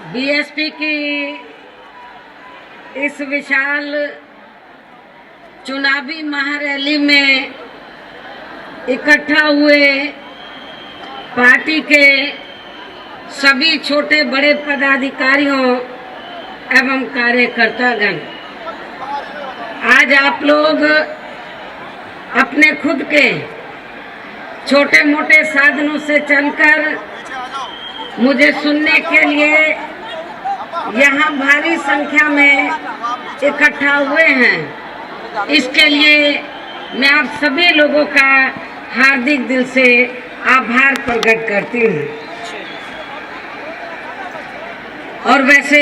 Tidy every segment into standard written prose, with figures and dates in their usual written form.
BSP की इस विशाल चुनावी महारैली में इकट्ठा हुए पार्टी के सभी छोटे बड़े पदाधिकारियों एवं कार्यकर्तागण, आज आप लोग अपने खुद के छोटे मोटे साधनों से चलकर मुझे सुनने के लिए यहाँ भारी संख्या में इकट्ठा हुए हैं। इसके लिए मैं आप सभी लोगों का हार्दिक दिल से आभार प्रकट करती हूँ। और वैसे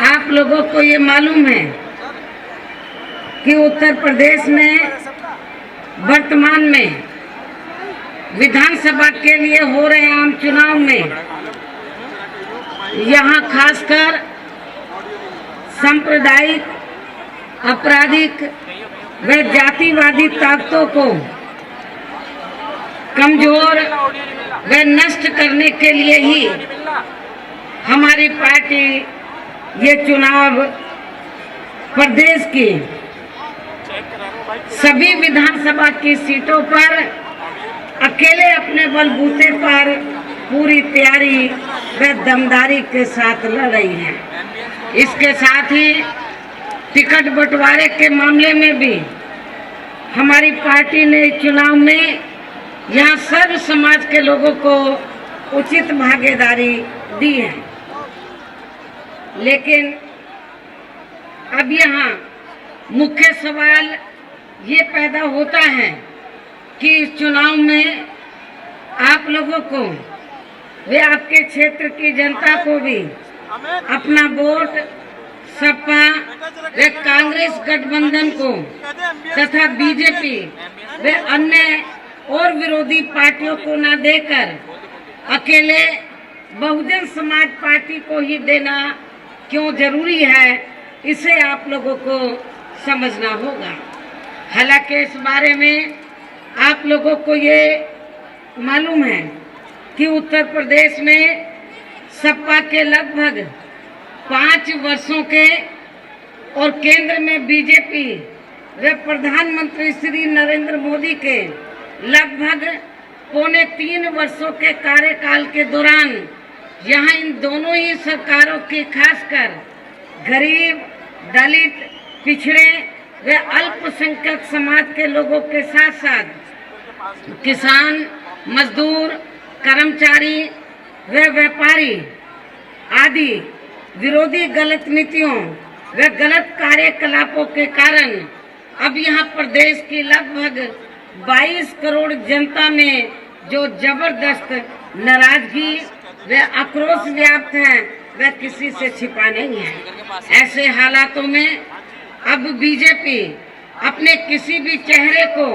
आप लोगों को ये मालूम है कि उत्तर प्रदेश में वर्तमान में विधानसभा के लिए हो रहे आम चुनाव में यहाँ खासकर सांप्रदायिक, आपराधिक व जातिवादी ताकतों को कमजोर व नष्ट करने के लिए ही हमारी पार्टी ये चुनाव प्रदेश की सभी विधानसभा की सीटों पर अकेले अपने बलबूते पर पूरी तैयारी व दमदारी के साथ लड़ रही है। इसके साथ ही टिकट बंटवारे के मामले में भी हमारी पार्टी ने चुनाव में यहाँ सर्व समाज के लोगों को उचित भागीदारी दी है। लेकिन अब यहाँ मुख्य सवाल ये पैदा होता है कि इस चुनाव में आप लोगों को वे आपके क्षेत्र की जनता को भी अपना वोट सपा व कांग्रेस गठबंधन को तथा बीजेपी व अन्य और विरोधी पार्टियों को न देकर अकेले बहुजन समाज पार्टी को ही देना क्यों जरूरी है, इसे आप लोगों को समझना होगा। हालांकि इस बारे में आप लोगों को ये मालूम है कि उत्तर प्रदेश में सपा के लगभग 5 वर्षों के और केंद्र में बीजेपी व प्रधानमंत्री श्री नरेंद्र मोदी के लगभग 2.25 वर्षों के कार्यकाल के दौरान यहाँ इन दोनों ही सरकारों की खासकर गरीब, दलित, पिछड़े व अल्पसंख्यक समाज के लोगों के साथ साथ किसान, मजदूर, कर्मचारी व व्यापारी आदि विरोधी गलत नीतियों व गलत कार्यकलापों के कारण अब यहाँ प्रदेश की लगभग 22 करोड़ जनता में जो जबरदस्त नाराजगी व आक्रोश व्याप्त है वह किसी से छिपा नहीं है। ऐसे हालातों में अब बीजेपी अपने किसी भी चेहरे को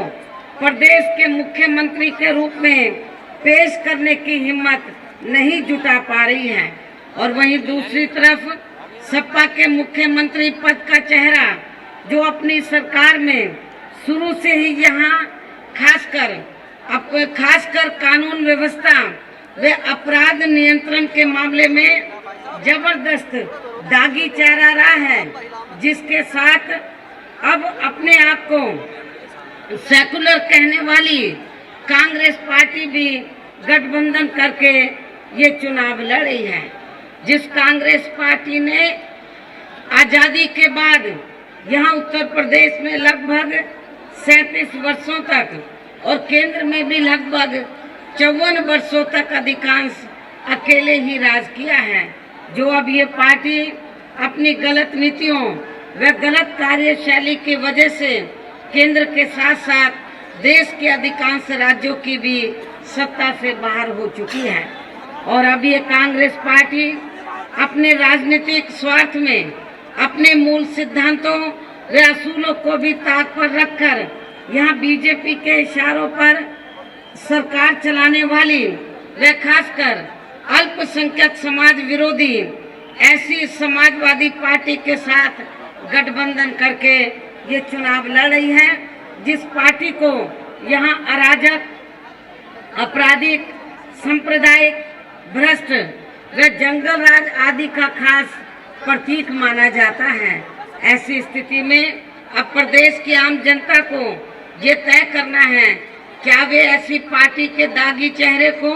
प्रदेश के मुख्यमंत्री के रूप में पेश करने की हिम्मत नहीं जुटा पा रही है। और वहीं दूसरी तरफ सपा के मुख्यमंत्री पद का चेहरा जो अपनी सरकार में शुरू से ही यहाँ खासकर कानून व्यवस्था व अपराध नियंत्रण के मामले में जबरदस्त दागी चेहरा रहा है, जिसके साथ अब अपने आप को सेकुलर कहने वाली कांग्रेस पार्टी भी गठबंधन करके ये चुनाव लड़ रही है। जिस कांग्रेस पार्टी ने आजादी के बाद यहाँ उत्तर प्रदेश में लगभग 37 वर्षों तक और केंद्र में भी लगभग 54 वर्षों तक अधिकांश अकेले ही राज किया है, जो अब ये पार्टी अपनी गलत नीतियों व गलत कार्यशैली की वजह से केंद्र के साथ साथ देश के अधिकांश राज्यों की भी सत्ता से बाहर हो चुकी है। और अब ये कांग्रेस पार्टी अपने राजनीतिक स्वार्थ में अपने मूल सिद्धांतों व असूलों को भी ताक पर रखकर यहाँ बीजेपी के इशारों पर सरकार चलाने वाली व खासकर अल्पसंख्यक समाज विरोधी ऐसी समाजवादी पार्टी के साथ गठबंधन करके ये चुनाव लड़ रही है, जिस पार्टी को यहाँ अराजक, आपराधिक, सांप्रदायिक, भ्रष्ट व जंगल राज आदि का खास प्रतीक माना जाता है। ऐसी स्थिति में अब प्रदेश की आम जनता को ये तय करना है, क्या वे ऐसी पार्टी के दागी चेहरे को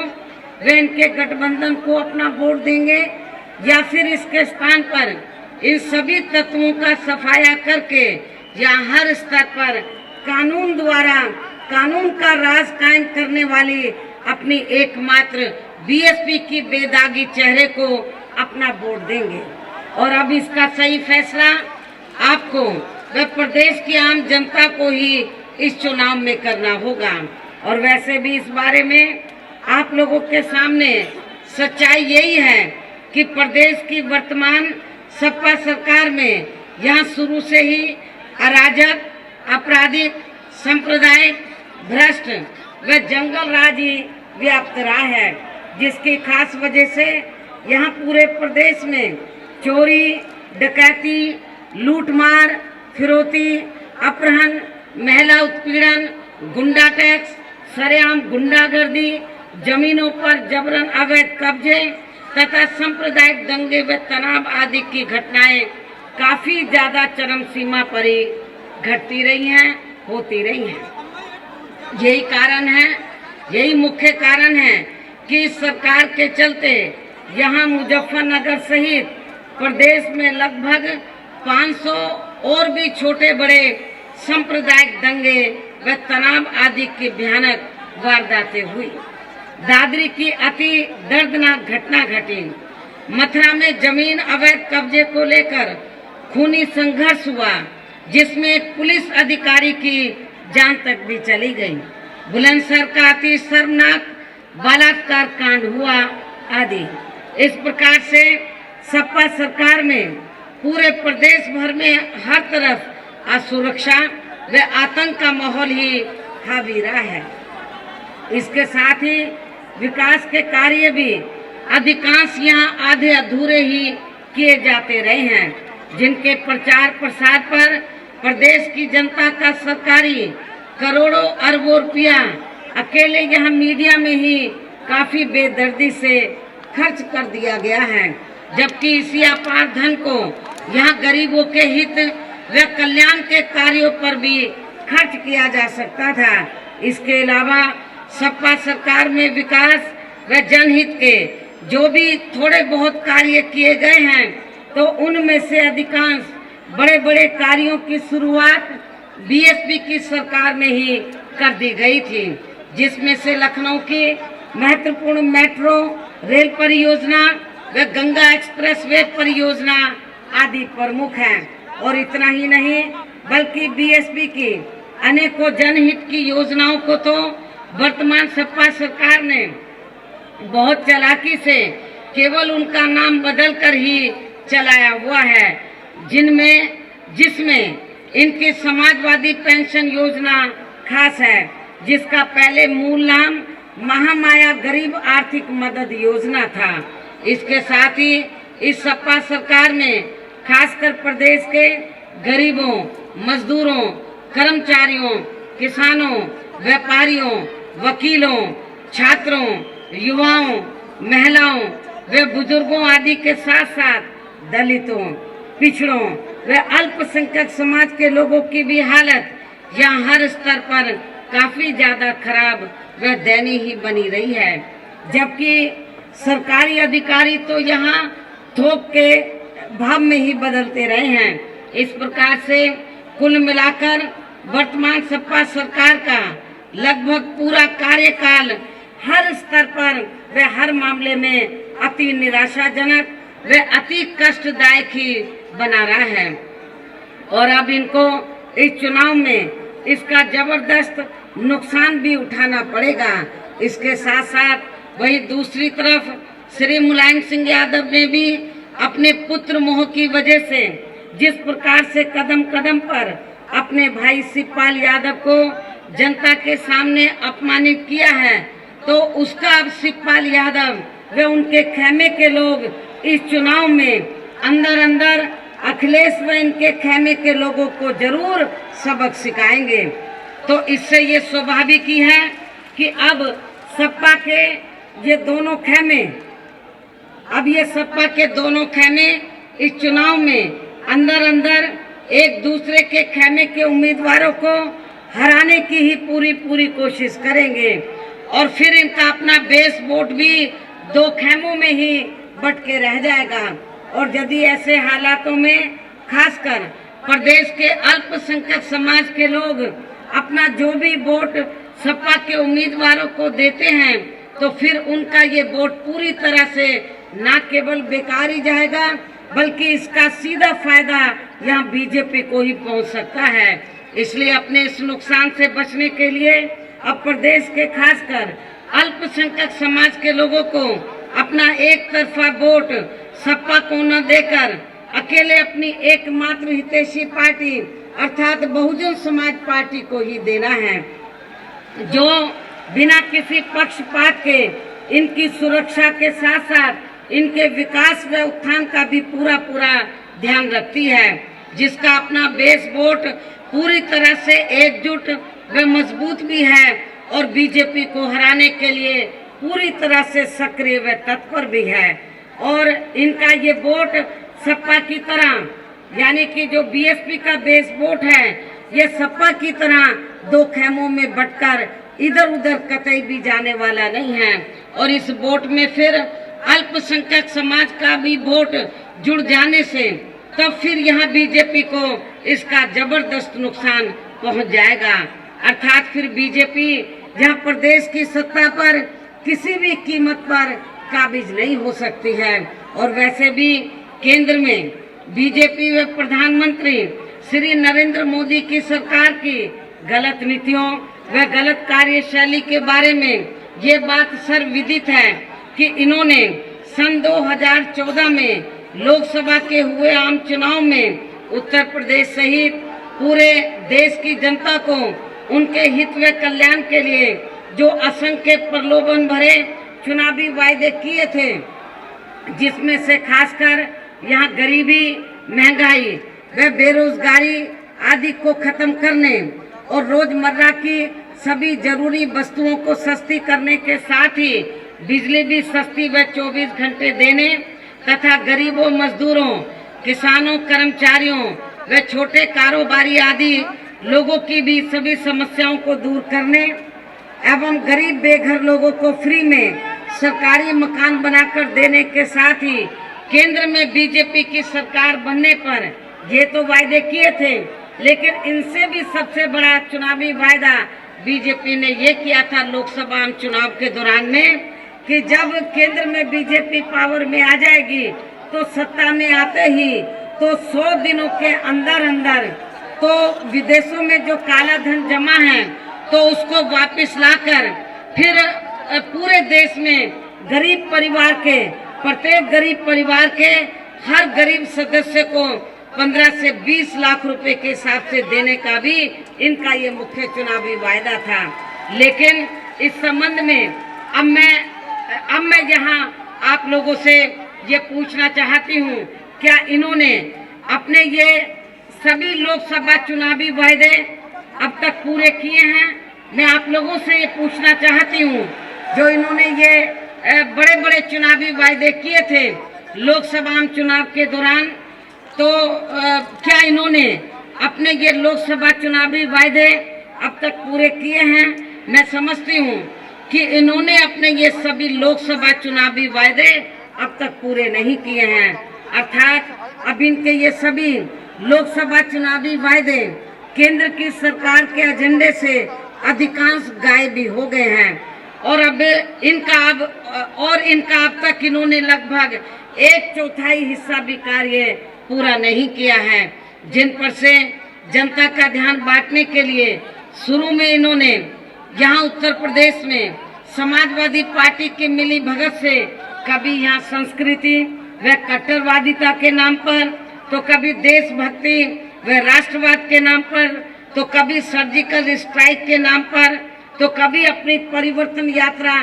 वे इनके गठबंधन को अपना वोट देंगे, या फिर इसके स्थान पर इन सभी तत्वों का सफाया करके या हर स्तर पर कानून द्वारा कानून का राज कायम करने वाली अपनी एकमात्र बीएसपी की बेदागी चेहरे को अपना वोट देंगे। और अब इसका सही फैसला आपको व प्रदेश की आम जनता को ही इस चुनाव में करना होगा। और वैसे भी इस बारे में आप लोगों के सामने सच्चाई यही है कि प्रदेश की वर्तमान सपा सरकार में यहाँ शुरू से ही अराजक, आपराधिक, सांप्रदायिक, भ्रष्ट व जंगल राज ही व्याप्त रहा है, जिसकी खास वजह से यहाँ पूरे प्रदेश में चोरी, डकैती, लूटमार, फिरौती, अपहरण, महिला उत्पीड़न, गुंडा टैक्स, सरेआम गुंडागर्दी, जमीनों पर जबरन अवैध कब्जे तथा सांप्रदायिक दंगे व तनाव आदि की घटनाएं काफी ज्यादा चरम सीमा पर ही घटती रही हैं, होती रही हैं। यही मुख्य कारण है कि इस सरकार के चलते यहाँ मुजफ्फरनगर सहित प्रदेश में लगभग 500 और भी छोटे बड़े सांप्रदायिक दंगे व तनाव आदि की भयानक वारदातें हुई। दादरी की अति दर्दनाक घटना घटी। मथुरा में जमीन अवैध कब्जे को लेकर खूनी संघर्ष हुआ, जिसमें एक पुलिस अधिकारी की जान तक भी चली गई। बुलंदशहर का अति शर्मनाक बलात्कार कांड हुआ आदि। इस प्रकार से सपा सरकार में पूरे प्रदेश भर में हर तरफ असुरक्षा व आतंक का माहौल ही हावी रहा है। इसके साथ ही विकास के कार्य भी अधिकांश यहाँ आधे अधूरे ही किए जाते रहे हैं, जिनके प्रचार प्रसार पर प्रदेश की जनता का सरकारी करोड़ों अरबों रुपया अकेले यहाँ मीडिया में ही काफी बेदर्दी से खर्च कर दिया गया है, जबकि इसी अपार धन को यहाँ गरीबों के हित व कल्याण के कार्यों पर भी खर्च किया जा सकता था। इसके अलावा सपा सरकार में विकास व जनहित के जो भी थोड़े बहुत कार्य किए गए हैं, तो उनमें से अधिकांश बड़े बड़े कार्यों की शुरुआत बीएसपी की सरकार में ही कर दी गई थी, जिसमें से लखनऊ की महत्वपूर्ण मेट्रो रेल परियोजना व गंगा एक्सप्रेसवे परियोजना आदि प्रमुख हैं। और इतना ही नहीं, बल्कि बीएसपी की अनेकों जनहित की योजनाओं को तो वर्तमान सपा सरकार ने बहुत चालाकी से केवल उनका नाम बदलकर ही चलाया हुआ है, जिसमें इनकी समाजवादी पेंशन योजना खास है, जिसका पहले मूल नाम महामाया गरीब आर्थिक मदद योजना था। इसके साथ ही इस सपा सरकार में खासकर प्रदेश के गरीबों, मजदूरों, कर्मचारियों, किसानों, व्यापारियों, वकीलों, छात्रों, युवाओं, महिलाओं व बुजुर्गों आदि के साथ साथ दलितों, पिछड़ों व अल्पसंख्यक समाज के लोगों की भी हालत यहाँ हर स्तर पर काफी ज्यादा खराब व दयनीय ही बनी रही है, जबकि सरकारी अधिकारी तो यहाँ थोक के भाव में ही बदलते रहे हैं। इस प्रकार से कुल मिलाकर वर्तमान सपा सरकार का लगभग पूरा कार्यकाल हर स्तर पर व हर मामले में अति निराशाजनक व अति कष्टदायक ही बना रहा है। और अब इनको इस चुनाव में इसका जबरदस्त नुकसान भी उठाना पड़ेगा। इसके साथ साथ वही दूसरी तरफ श्री मुलायम सिंह यादव ने भी अपने पुत्र मोह की वजह से जिस प्रकार से कदम कदम पर अपने भाई शिवपाल यादव को जनता के सामने अपमानित किया है, तो उसका अब शिवपाल यादव व उनके खेमे के लोग इस चुनाव में अंदर अंदर अखिलेश व इनके खेमे के लोगों को जरूर सबक सिखाएंगे। तो इससे ये स्वाभाविक ही है कि अब सपा के ये दोनों खेमे अब ये सपा के दोनों खेमे इस चुनाव में अंदर अंदर एक दूसरे के खेमे के उम्मीदवारों को हराने की ही पूरी कोशिश करेंगे और फिर इनका अपना बेस वोट भी दो खेमों में ही बट के रह जाएगा। और यदि ऐसे हालातों में खासकर प्रदेश के अल्पसंख्यक समाज के लोग अपना जो भी वोट सपा के उम्मीदवारों को देते हैं तो फिर उनका ये वोट पूरी तरह से न केवल बेकार ही जाएगा बल्कि इसका सीधा फायदा यहाँ बीजेपी को ही पहुंच सकता है। इसलिए अपने इस नुकसान से बचने के लिए अब प्रदेश के खासकर अल्पसंख्यक समाज के लोगों को अपना एक तरफा वोट सपा को न देकर अकेले अपनी एकमात्र हितैषी पार्टी अर्थात बहुजन समाज पार्टी को ही देना है, जो बिना किसी पक्षपात के इनकी सुरक्षा के साथ साथ इनके विकास व उत्थान का भी पूरा ध्यान रखती है, जिसका अपना बेस वोट पूरी तरह से एकजुट व मजबूत भी है और बीजेपी को हराने के लिए पूरी तरह से सक्रिय व तत्पर भी है। और इनका ये वोट सपा की तरह यानी कि जो बीएसपी का बेस वोट है ये सपा की तरह दो खेमों में बंटकर इधर उधर कतई भी जाने वाला नहीं है और इस वोट में फिर अल्पसंख्यक समाज का भी वोट जुड़ जाने से तब फिर यहाँ बीजेपी को इसका जबरदस्त नुकसान पहुंच जाएगा। अर्थात फिर बीजेपी जहाँ प्रदेश की सत्ता पर किसी भी कीमत पर काबिज नहीं हो सकती है और वैसे भी केंद्र में बीजेपी व प्रधानमंत्री श्री नरेंद्र मोदी की सरकार की गलत नीतियों व गलत कार्यशैली के बारे में ये बात सर्वविदित है कि इन्होंने सन 2014 में लोकसभा के हुए आम चुनाव में उत्तर प्रदेश सहित पूरे देश की जनता को उनके हित व कल्याण के लिए जो असंख्य प्रलोभन भरे चुनावी वायदे किए थे, जिसमें से खासकर यहाँ गरीबी, महंगाई व बेरोजगारी आदि को खत्म करने और रोजमर्रा की सभी जरूरी वस्तुओं को सस्ती करने के साथ ही बिजली भी सस्ती व 24 घंटे देने तथा गरीबों, मजदूरों, किसानों, कर्मचारियों व छोटे कारोबारी आदि लोगों की भी सभी समस्याओं को दूर करने एवं गरीब बेघर लोगों को फ्री में सरकारी मकान बनाकर देने के साथ ही केंद्र में बीजेपी की सरकार बनने पर ये तो वायदे किए थे, लेकिन इनसे भी सबसे बड़ा चुनावी वायदा बीजेपी ने ये किया था लोकसभा चुनाव के दौरान में कि जब केंद्र में बीजेपी पावर में आ जाएगी तो सत्ता में आते ही तो 100 दिनों के अंदर अंदर तो विदेशों में जो काला धन जमा है तो उसको वापस लाकर फिर पूरे देश में गरीब परिवार के प्रत्येक गरीब परिवार के हर गरीब सदस्य को 15 से 20 लाख रुपए के हिसाब से देने का भी इनका ये मुख्य चुनावी वायदा था। लेकिन इस संबंध में अब मैं यहाँ आप लोगों से ये पूछना चाहती हूँ, क्या इन्होंने अपने ये सभी लोकसभा चुनावी वायदे अब तक पूरे किए हैं? मैं आप लोगों से ये पूछना चाहती हूँ, जो इन्होंने ये बड़े बड़े चुनावी वायदे किए थे लोकसभा चुनाव के दौरान, तो क्या इन्होंने अपने ये लोकसभा चुनावी वायदे अब तक पूरे किए हैं? मैं समझती हूँ कि इन्होंने अपने ये सभी लोकसभा चुनावी वायदे अब तक पूरे नहीं किए हैं। अर्थात अब इनके ये सभी लोकसभा चुनावी वायदे केंद्र की सरकार के एजेंडे से अधिकांश गायब भी हो गए हैं और अब इनका अब तक इन्होंने लगभग 1/4 हिस्सा भी कार्य पूरा नहीं किया है, जिन पर से जनता का ध्यान बांटने के लिए शुरू में इन्होंने यहाँ उत्तर प्रदेश में समाजवादी पार्टी की मिली भगत से कभी यहाँ संस्कृति व कट्टरवादिता के नाम पर, तो कभी देशभक्ति व राष्ट्रवाद के नाम पर, तो कभी सर्जिकल स्ट्राइक के नाम पर, तो कभी अपनी परिवर्तन यात्रा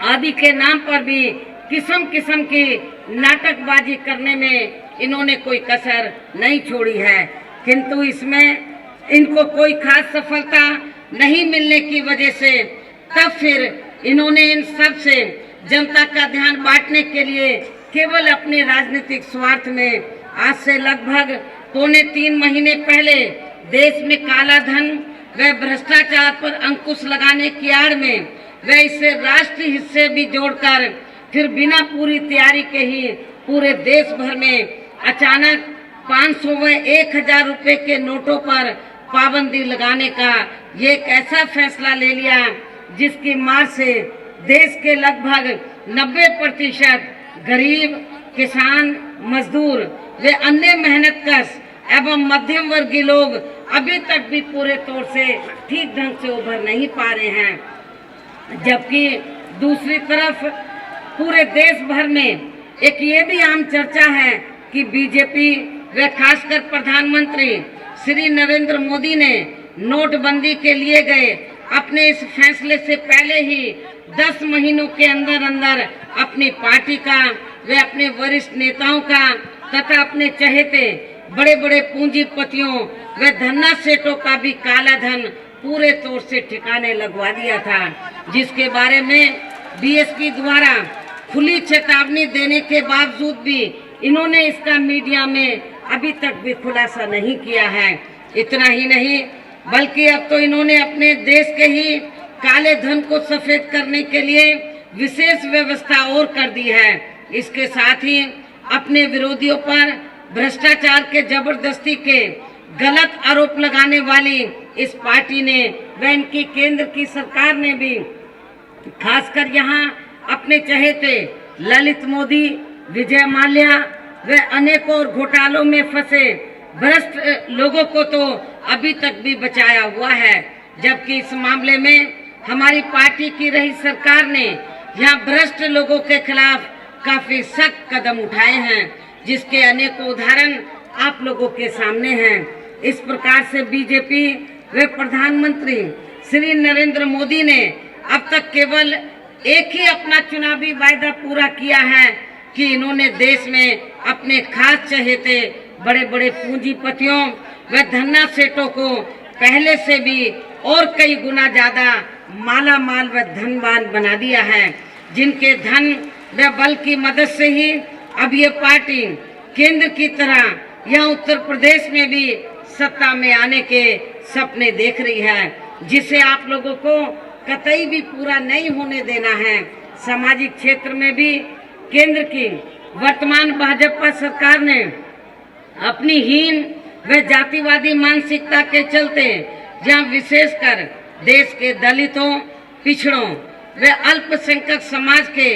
आदि के नाम पर भी किस्म किस्म की नाटकबाजी करने में इन्होंने कोई कसर नहीं छोड़ी है। किंतु इसमें इनको कोई खास सफलता नहीं मिलने की वजह से तब फिर इन्होंने इन सब से जनता का ध्यान बांटने के लिए केवल अपने राजनीतिक स्वार्थ में आज से लगभग 2.25 महीने पहले देश में काला धन व भ्रष्टाचार पर अंकुश लगाने की आड़ में व इससे राष्ट्रीय हिस्से भी जोड़कर फिर बिना पूरी तैयारी के ही पूरे देश भर में अचानक 500 व 1000 रुपए के नोटों पर पाबंदी लगाने का ये एक ऐसा फैसला ले लिया जिसकी मार से देश के लगभग 90% गरीब, किसान, मजदूर वे अन्य मेहनतकश एवं मध्यम वर्गीय लोग अभी तक भी पूरे तौर से ठीक ढंग से उभर नहीं पा रहे हैं। जबकि दूसरी तरफ पूरे देश भर में एक ये भी आम चर्चा है कि बीजेपी व खासकर प्रधानमंत्री श्री नरेंद्र मोदी ने नोटबंदी के लिए गए अपने इस फैसले से पहले ही 10 महीनों के अंदर अंदर अपनी पार्टी का व अपने वरिष्ठ नेताओं का तथा अपने चहेते बड़े बड़े पूंजीपतियों व धन्ना सेठों का भी काला धन पूरे तौर से ठिकाने लगवा दिया था, जिसके बारे में बीएसपी द्वारा खुली चेतावनी देने के बावजूद भी इन्होंने इसका मीडिया में अभी तक भी खुलासा नहीं किया है। इतना ही नहीं बल्कि अब तो इन्होंने अपने देश के ही काले धन को सफेद करने के लिए विशेष व्यवस्था और कर दी है। इसके साथ ही अपने विरोधियों पर भ्रष्टाचार के जबरदस्ती के गलत आरोप लगाने वाली इस पार्टी ने व इनकी केंद्र की सरकार ने भी खासकर यहाँ अपने चहेते ललित मोदी, विजय माल्या व अनेकों और घोटालों में फंसे भ्रष्ट लोगों को तो अभी तक भी बचाया हुआ है, जबकि इस मामले में हमारी पार्टी की रही सरकार ने यहाँ भ्रष्ट लोगों के खिलाफ काफी सख्त कदम उठाए हैं, जिसके अनेकों उदाहरण आप लोगों के सामने हैं। इस प्रकार से बीजेपी व प्रधानमंत्री श्री नरेंद्र मोदी ने अब तक केवल एक ही अपना चुनावी वायदा पूरा किया है कि इन्होंने देश में अपने खास चहेते बड़े बड़े पूंजीपतियों व धन्ना सेठों को पहले से भी और कई गुना ज्यादा माला माल व धनवान बना दिया है, जिनके धन व बल की मदद से ही अब ये पार्टी केंद्र की तरह यह उत्तर प्रदेश में भी सत्ता में आने के सपने देख रही है, जिसे आप लोगों को कतई भी पूरा नहीं होने देना है। सामाजिक क्षेत्र में भी केंद्र की वर्तमान भाजपा सरकार ने अपनी हीन व जातिवादी मानसिकता के चलते जहां विशेषकर देश के दलितों, पिछड़ों व अल्पसंख्यक समाज के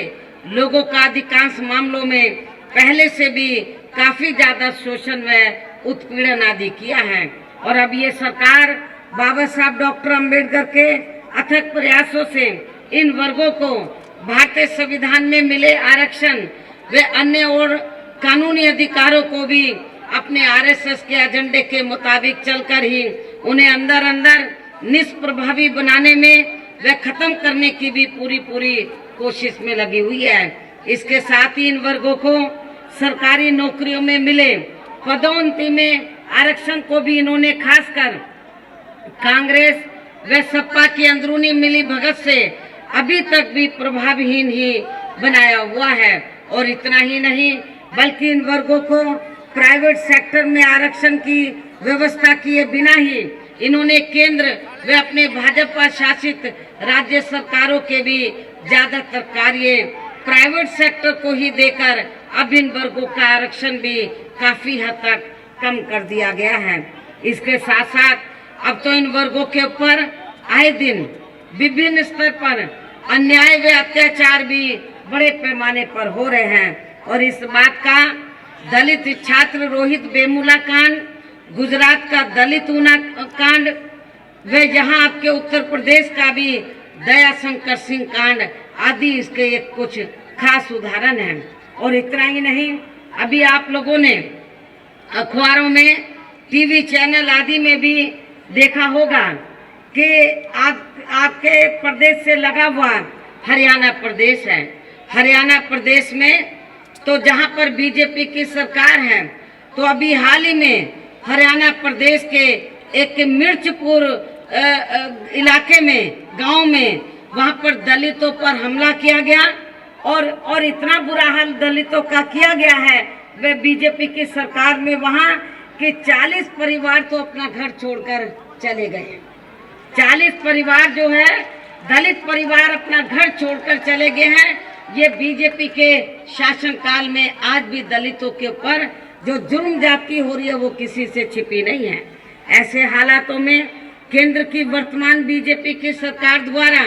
लोगों का अधिकांश मामलों में पहले से भी काफी ज्यादा शोषण व उत्पीड़न आदि किया है। और अब ये सरकार बाबा साहब डॉक्टर अंबेडकर के अथक प्रयासों से इन वर्गों को भारतीय संविधान में मिले आरक्षण व अन्य और कानूनी अधिकारों को भी अपने आरएसएस के एजेंडे के मुताबिक चलकर ही उन्हें अंदर अंदर निष्प्रभावी बनाने में व खत्म करने की भी पूरी कोशिश में लगी हुई है। इसके साथ ही इन वर्गों को सरकारी नौकरियों में मिले पदोन्नति में आरक्षण को भी इन्होंने खासकर कांग्रेस व सपा की अंदरूनी मिली भगत से अभी तक भी प्रभावहीन ही बनाया हुआ है। और इतना ही नहीं बल्कि इन वर्गों को प्राइवेट सेक्टर में आरक्षण की व्यवस्था किए बिना ही इन्होंने केंद्र व अपने भाजपा शासित राज्य सरकारों के भी ज्यादातर कार्य प्राइवेट सेक्टर को ही देकर अब इन वर्गों का आरक्षण भी काफी हद तक कम कर दिया गया है। इसके साथ साथ अब तो इन वर्गों के ऊपर आए दिन विभिन्न स्तर पर अन्याय व अत्याचार भी बड़े पैमाने पर हो रहे हैं। और इस बात का दलित छात्र रोहित वेमुला कांड, गुजरात का दलित ऊना कांड व यहाँ आपके उत्तर प्रदेश का भी दया शंकर सिंह कांड आदि इसके एक कुछ खास उदाहरण हैं। और इतना ही नहीं, अभी आप लोगों ने अखबारों में, टीवी चैनल आदि में भी देखा होगा कि आपके प्रदेश से लगा हुआ हरियाणा प्रदेश है। हरियाणा प्रदेश में तो जहां पर बीजेपी की सरकार है, तो अभी हाल ही में हरियाणा प्रदेश के एक मिर्चपुर इलाके में, गांव में, वहां पर दलितों पर हमला किया गया और इतना बुरा हाल दलितों का किया गया है वह बीजेपी की सरकार में वहाँ कि 40 परिवार तो अपना घर छोड़कर चले गए। 40 परिवार जो है दलित परिवार अपना घर छोड़कर चले गए हैं। ये बीजेपी के शासनकाल में आज भी दलितों के ऊपर जो जुर्म जाती हो रही है वो किसी से छिपी नहीं है। ऐसे हालातों में केंद्र की वर्तमान बीजेपी की सरकार द्वारा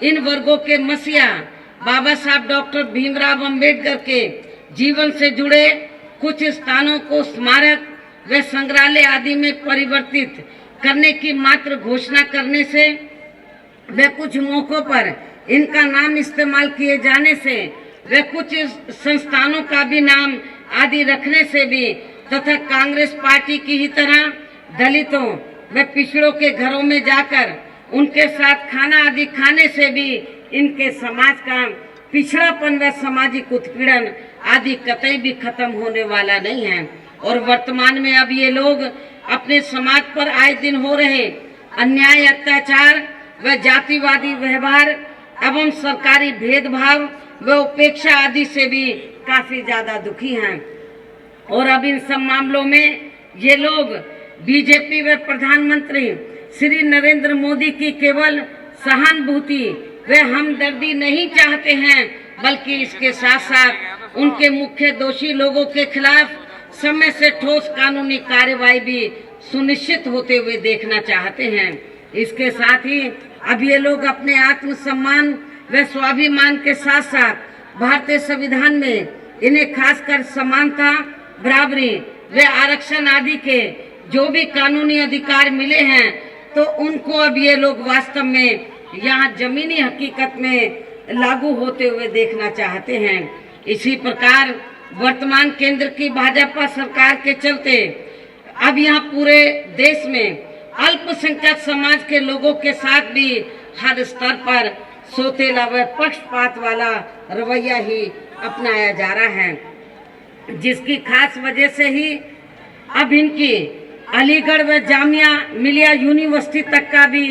इन वर्गों के मसीहा बाबा साहब डॉक्टर भीमराव अंबेडकर के जीवन से जुड़े कुछ स्थानों को स्मारक व संग्रहालय आदि में परिवर्तित करने की मात्र घोषणा करने से व कुछ मौकों पर इनका नाम इस्तेमाल किए जाने से व कुछ संस्थानों का भी नाम आदि रखने से भी तथा कांग्रेस पार्टी की ही तरह दलितों व पिछड़ों के घरों में जाकर उनके साथ खाना आदि खाने से भी इनके समाज का पिछड़ापन व सामाजिक उत्पीड़न आदि कतई भी खत्म होने वाला नहीं है। और वर्तमान में अब ये लोग अपने समाज पर आए दिन हो रहे अन्याय, अत्याचार व जातिवादी व्यवहार एवं सरकारी भेदभाव व उपेक्षा आदि से भी काफी ज्यादा दुखी हैं। और अब इन सब मामलों में ये लोग बीजेपी व प्रधानमंत्री श्री नरेंद्र मोदी की केवल सहानुभूति वे हमदर्दी नहीं चाहते हैं, बल्कि इसके साथ साथ उनके मुख्य दोषी लोगों के खिलाफ समय से ठोस कानूनी कार्रवाई भी सुनिश्चित होते हुए देखना चाहते हैं। इसके साथ ही अब ये लोग अपने आत्मसम्मान व स्वाभिमान के साथ साथ भारतीय संविधान में इन्हें खासकर समानता, बराबरी व आरक्षण आदि के जो भी कानूनी अधिकार मिले हैं तो उनको अब ये लोग वास्तव में यहाँ जमीनी हकीकत में लागू होते हुए देखना चाहते हैं। इसी प्रकार वर्तमान केंद्र की भाजपा सरकार के चलते अब यहाँ पूरे देश में अल्पसंख्यक समाज के लोगों के साथ भी हर स्तर पर सोतेला व पक्षपात वाला रवैया ही अपनाया जा रहा है, जिसकी खास वजह से ही अब इनकी अलीगढ़ व जामिया मिलिया यूनिवर्सिटी तक का भी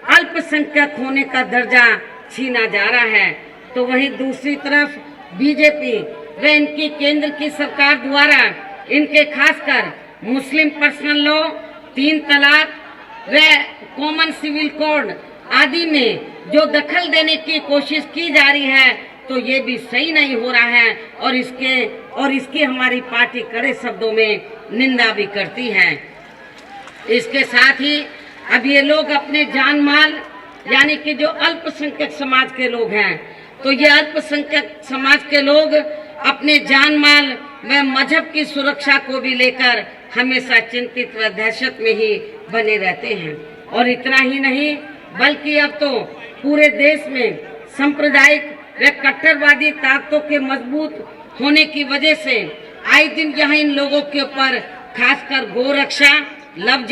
अल्पसंख्यक होने का दर्जा छीना जा रहा है। तो वहीं दूसरी तरफ बीजेपी व इनकी केंद्र की सरकार द्वारा इनके खासकर मुस्लिम पर्सनल लॉ, 3 तलाक व कॉमन सिविल कोड आदि में जो दखल देने की कोशिश की जा रही है तो ये भी सही नहीं हो रहा है और इसकी हमारी पार्टी कड़े शब्दों में निंदा भी करती है। इसके साथ ही अब ये लोग अपने जान माल यानी कि जो अल्पसंख्यक समाज के लोग हैं तो ये अल्पसंख्यक समाज के लोग अपने जान माल व मजहब की सुरक्षा को भी लेकर हमेशा चिंतित व दहशत में ही बने रहते हैं। और इतना ही नहीं बल्कि अब तो पूरे देश में सांप्रदायिक व कट्टरवादी ताकतों के मजबूत होने की वजह से आए दिन यहाँ इन लोगों के ऊपर खासकर गोरक्षा, लव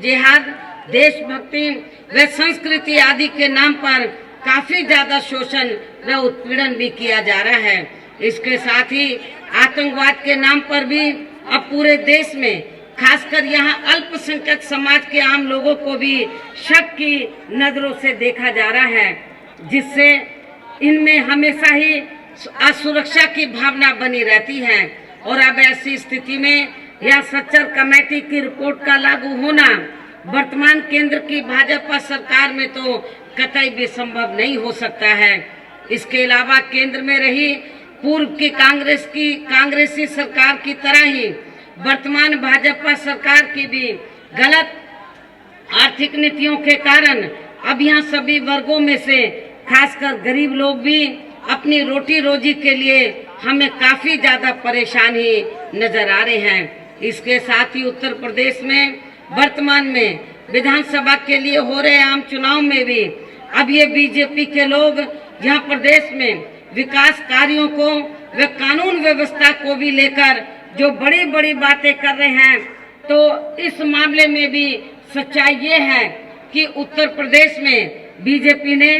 जिहाद, देशभक्ति व संस्कृति आदि के नाम पर काफी ज्यादा शोषण व उत्पीड़न भी किया जा रहा है। इसके साथ ही आतंकवाद के नाम पर भी अब पूरे देश में खासकर यहाँ अल्पसंख्यक समाज के आम लोगों को भी शक की नजरों से देखा जा रहा है, जिससे इनमें हमेशा ही असुरक्षा की भावना बनी रहती है। और अब ऐसी स्थिति में यह सच्चर कमेटी की रिपोर्ट का लागू होना वर्तमान केंद्र की भाजपा सरकार में तो कतई भी संभव नहीं हो सकता है। इसके अलावा केंद्र में रही पूर्व की कांग्रेसी सरकार की तरह ही वर्तमान भाजपा सरकार की भी गलत आर्थिक नीतियों के कारण अब यहाँ सभी वर्गों में से खासकर गरीब लोग भी अपनी रोटी रोजी के लिए हमें काफी ज्यादा परेशान ही नजर आ रहे हैं। इसके साथ ही उत्तर प्रदेश में वर्तमान में विधानसभा के लिए हो रहे आम चुनाव में भी अब ये बीजेपी के लोग यहाँ प्रदेश में विकास कार्यों को व कानून व्यवस्था को भी लेकर जो बड़ी बड़ी बातें कर रहे हैं, तो इस मामले में भी सच्चाई ये है कि उत्तर प्रदेश में बीजेपी ने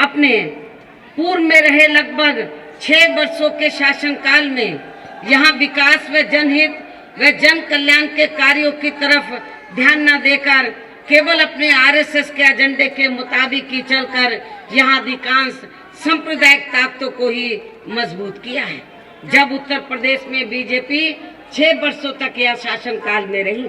अपने पूर्व में रहे लगभग 6 वर्षों के शासनकाल में यहाँ विकास व जनहित व जन कल्याण के कार्यों की तरफ ध्यान न देकर केवल अपने आरएसएस के एजेंडे के मुताबिक ही चलकर यहाँ अधिकांश सांप्रदायिक ताकतों को ही मजबूत किया है। जब उत्तर प्रदेश में बीजेपी 6 वर्षों तक यह शासन काल में रही,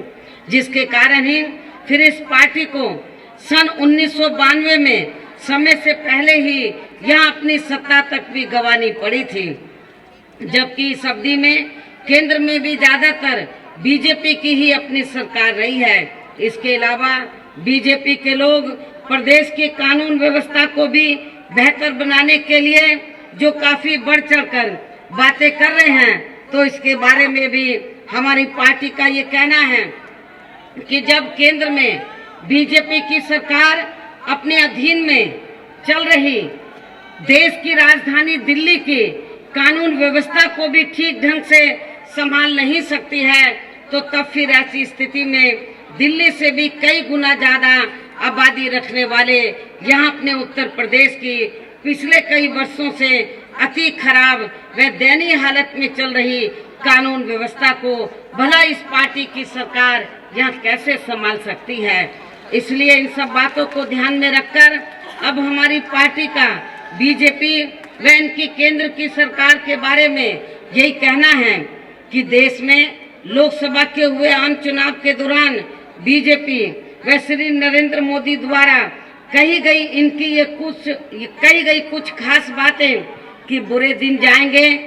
जिसके कारण ही फिर इस पार्टी को सन 1992 में समय से पहले ही यहाँ अपनी सत्ता तक भी गंवानी पड़ी थी, जबकि इस अवधि में केंद्र में भी ज्यादातर बीजेपी की ही अपनी सरकार रही है। इसके अलावा बीजेपी के लोग प्रदेश की कानून व्यवस्था को भी बेहतर बनाने के लिए जो काफी बढ़ चढ़कर बातें कर रहे हैं, तो इसके बारे में भी हमारी पार्टी का ये कहना है कि जब केंद्र में बीजेपी की सरकार अपने अधीन में चल रही देश की राजधानी दिल्ली की कानून व्यवस्था को भी ठीक ढंग से संभाल नहीं सकती है, तो तब फिर ऐसी स्थिति में दिल्ली से भी कई गुना ज्यादा आबादी रखने वाले यहाँ अपने उत्तर प्रदेश की पिछले कई वर्षों से अति खराब व दयनीय हालत में चल रही कानून व्यवस्था को भला इस पार्टी की सरकार यहाँ कैसे संभाल सकती है। इसलिए इन सब बातों को ध्यान में रखकर अब हमारी पार्टी का बीजेपी व इनकी केंद्र की सरकार के बारे में यही कहना है कि देश में लोकसभा के हुए आम चुनाव के दौरान बीजेपी व श्री नरेंद्र मोदी द्वारा कही गई कुछ खास बातें कि बुरे दिन जाएंगे,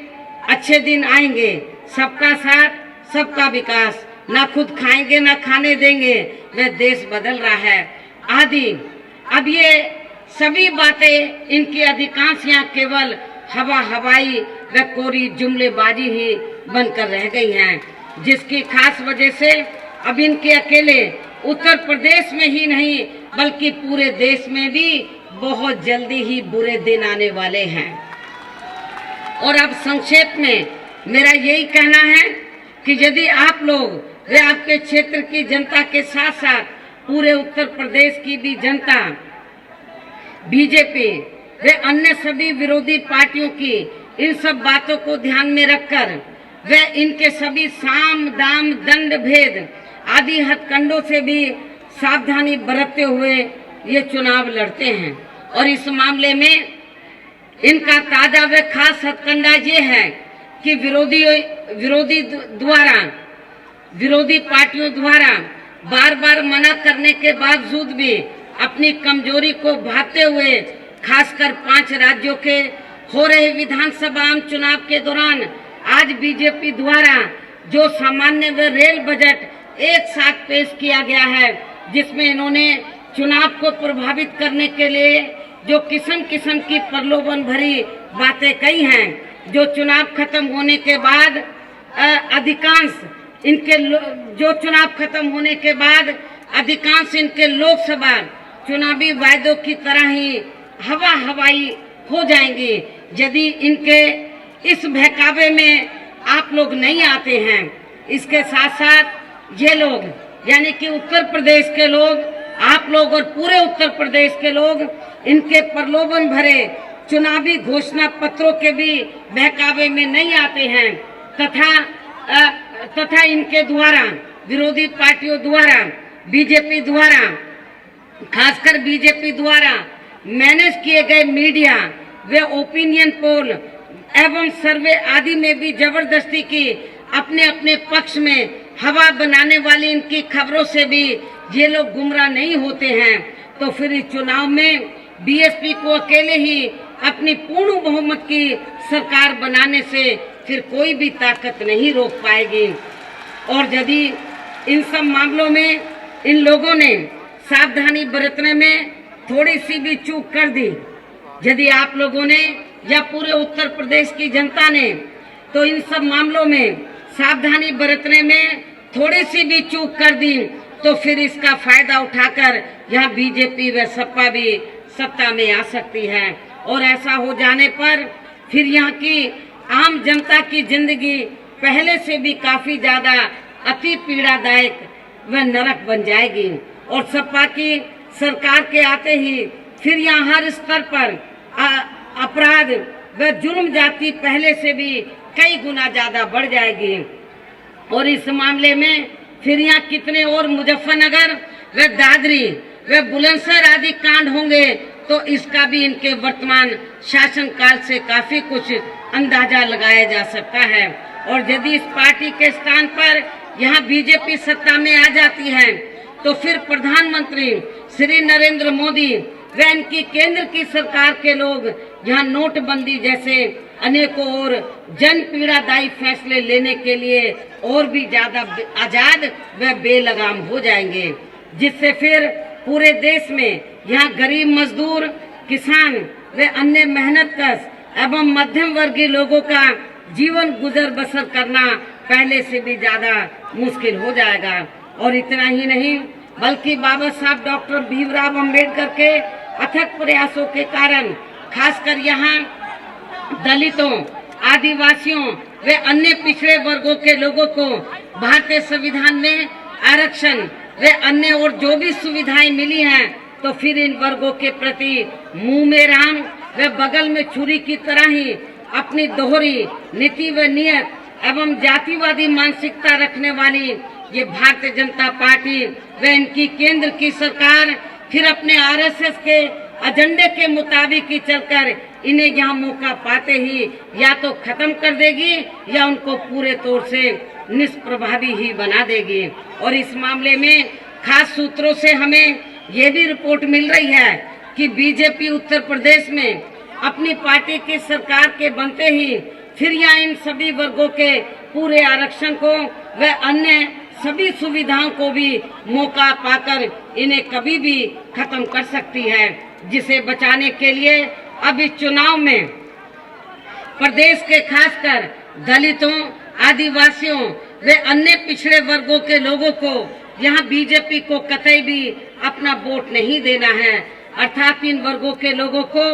अच्छे दिन आएंगे, सबका साथ सबका विकास, ना खुद खाएंगे ना खाने देंगे, वह देश बदल रहा है आदि। अब ये सभी बातें इनकी अधिकांश यहाँ केवल हवाई व कोरी जुमलेबाजी ही बनकर रह गई हैं, जिसकी खास वजह से अब इनके अकेले उत्तर प्रदेश में ही नहीं बल्कि पूरे देश में भी बहुत जल्दी ही बुरे दिन आने वाले हैं। और अब संक्षेप में मेरा यही कहना है कि यदि आप लोग वे आपके क्षेत्र की जनता के साथ साथ पूरे उत्तर प्रदेश की भी जनता बीजेपी वे अन्य सभी विरोधी पार्टियों की इन सब बातों को ध्यान में रखकर वे इनके सभी साम दाम दंड भेद आदि हथकंडों से भी सावधानी बरतते हुए ये चुनाव लड़ते हैं। और इस मामले में इनका ताजा व खास हथकंडा ये है कि विरोधी पार्टियों द्वारा बार बार मना करने के बावजूद भी अपनी कमजोरी को भांपते हुए खासकर 5 राज्यों के हो रहे विधानसभा आम चुनाव के दौरान आज बीजेपी द्वारा जो सामान्य व रेल बजट एक साथ पेश किया गया है, जिसमें इन्होंने चुनाव को प्रभावित करने के लिए जो किस्म किस्म की प्रलोभन भरी बातें कही हैं, जो चुनाव खत्म होने के बाद अधिकांश इनके लोकसभा चुनावी वायदों की तरह ही हवाई हो जाएंगी यदि इनके इस बहकावे में आप लोग नहीं आते हैं। इसके साथ साथ ये लोग यानी कि उत्तर प्रदेश के लोग, आप लोग और पूरे उत्तर प्रदेश के लोग इनके प्रलोभन भरे चुनावी घोषणा पत्रों के भी बहकावे में नहीं आते हैं तथा इनके द्वारा विरोधी पार्टियों द्वारा बीजेपी द्वारा खासकर बीजेपी द्वारा मैनेज किए गए मीडिया व ओपिनियन पोल एवं सर्वे आदि में भी जबरदस्ती की अपने अपने पक्ष में हवा बनाने वाली इनकी खबरों से भी ये लोग गुमराह नहीं होते हैं, तो फिर इस चुनाव में बीएसपी को अकेले ही अपनी पूर्ण बहुमत की सरकार बनाने से फिर कोई भी ताकत नहीं रोक पाएगी। और यदि इन सब मामलों में इन लोगों ने सावधानी बरतने में थोड़ी सी भी चूक कर दी, यदि आप लोगों ने या पूरे उत्तर प्रदेश की जनता ने तो इन सब मामलों में सावधानी बरतने में थोड़ी सी भी चूक कर दी, तो फिर इसका फायदा उठाकर यहाँ बीजेपी व सपा भी सत्ता में आ सकती है। और ऐसा हो जाने पर फिर यहाँ की आम जनता की जिंदगी पहले से भी काफी ज्यादा अति पीड़ादायक व नरक बन जाएगी। और सपा की सरकार के आते ही फिर यहाँ हर स्तर पर अपराध व जुर्म जाति पहले से भी कई गुना ज्यादा बढ़ जाएगी। और इस मामले में फिर यहाँ कितने और मुजफ्फरनगर व दादरी व बुलंदशहर आदि कांड होंगे तो इसका भी इनके वर्तमान शासनकाल से काफी कुछ अंदाजा लगाया जा सकता है। और यदि इस पार्टी के स्थान पर यहाँ बीजेपी सत्ता में आ जाती है तो फिर प्रधानमंत्री श्री नरेंद्र मोदी व इनकी केंद्र की सरकार के लोग यहाँ नोटबंदी जैसे अनेकों और जन पीड़ादायी फैसले लेने के लिए और भी ज्यादा आजाद व बेलगाम हो जाएंगे, जिससे फिर पूरे देश में यहाँ गरीब मजदूर, किसान व अन्य मेहनतकश एवं मध्यम वर्गीय लोगों का जीवन गुजर बसर करना पहले से भी ज्यादा मुश्किल हो जाएगा। और इतना ही नहीं बल्कि बाबा साहब डॉक्टर भीमराव अंबेडकर के अथक प्रयासों के कारण खासकर यहाँ दलितों, आदिवासियों व अन्य पिछड़े वर्गों के लोगों को भारतीय संविधान में आरक्षण व अन्य और जो भी सुविधाएं मिली हैं तो फिर इन वर्गों के प्रति मुंह में राम व बगल में छुरी की तरह ही अपनी दोहरी नीति व नियत एवं जातिवादी मानसिकता रखने वाली ये भारतीय जनता पार्टी व इनकी केंद्र की सरकार फिर अपने आरएसएस के एजेंडे के मुताबिक ही चलकर इन्हें यहाँ मौका पाते ही या तो खत्म कर देगी या उनको पूरे तौर से निष्प्रभावी ही बना देगी। और इस मामले में खास सूत्रों से हमें ये भी रिपोर्ट मिल रही है कि बीजेपी उत्तर प्रदेश में अपनी पार्टी की सरकार के बनते ही फिर यहाँ इन सभी वर्गों के पूरे आरक्षण को व अन्य सभी सुविधाओं को भी मौका पाकर इन्हें कभी भी खत्म कर सकती है, जिसे बचाने के लिए अब इस चुनाव में प्रदेश के खासकर दलितों, आदिवासियों व अन्य पिछड़े वर्गों के लोगों को यहाँ बीजेपी को कतई भी अपना वोट नहीं देना है। अर्थात इन वर्गों के लोगों को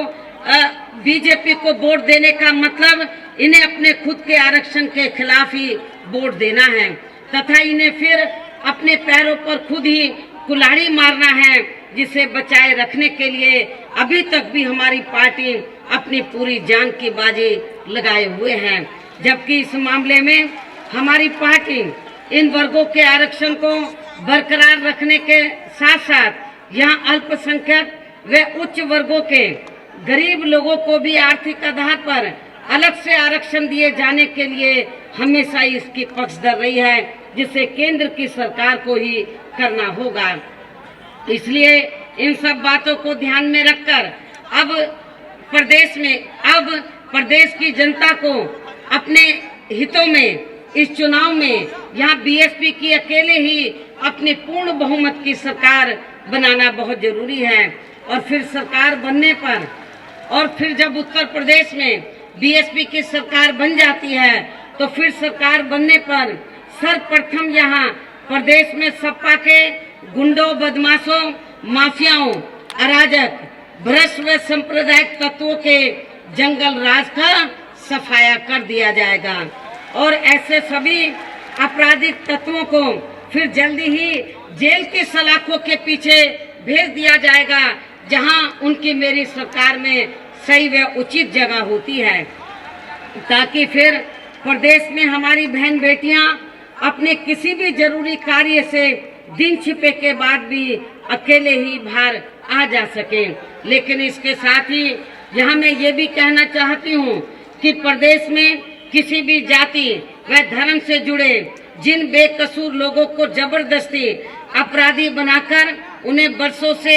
बीजेपी को वोट देने का मतलब इन्हें अपने खुद के आरक्षण के खिलाफ ही वोट देना है तथा इन्हें फिर अपने पैरों पर खुद ही कुल्हाड़ी मारना है, जिसे बचाए रखने के लिए अभी तक भी हमारी पार्टी अपनी पूरी जान की बाजी लगाए हुए हैं। जबकि इस मामले में हमारी पार्टी इन वर्गों के आरक्षण को बरकरार रखने के साथ साथ यहाँ अल्पसंख्यक व उच्च वर्गों के गरीब लोगों को भी आर्थिक आधार पर अलग से आरक्षण दिए जाने के लिए हमेशा इसकी पक्षधर रही है, जिसे केंद्र की सरकार को ही करना होगा। इसलिए इन सब बातों को ध्यान में रखकर अब प्रदेश की जनता को अपने हितों में इस चुनाव में यहाँ बीएसपी की अकेले ही अपनी पूर्ण बहुमत की सरकार बनाना बहुत जरूरी है। और फिर सरकार बनने पर और फिर जब उत्तर प्रदेश में बीएसपी की सरकार बन जाती है तो फिर सरकार बनने पर सर्वप्रथम यहाँ प्रदेश में सपा के गुंडों, बदमाशों, माफियाओं, अराजक, भ्रष्ट व सांप्रदायिक तत्वों के जंगल राज का सफाया कर दिया जाएगा और ऐसे सभी आपराधिक तत्वों को फिर जल्दी ही जेल की सलाखों के पीछे भेज दिया जाएगा, जहां उनकी मेरी सरकार में सही व उचित जगह होती है, ताकि फिर प्रदेश में हमारी बहन बेटियां अपने किसी भी जरूरी कार्य से दिन छिपे के बाद भी अकेले ही बाहर आ जा सकें। लेकिन इसके साथ ही यहाँ मैं ये भी कहना चाहती हूँ कि प्रदेश में किसी भी जाति व धर्म से जुड़े जिन बेकसूर लोगों को जबरदस्ती अपराधी बनाकर उन्हें वर्षों से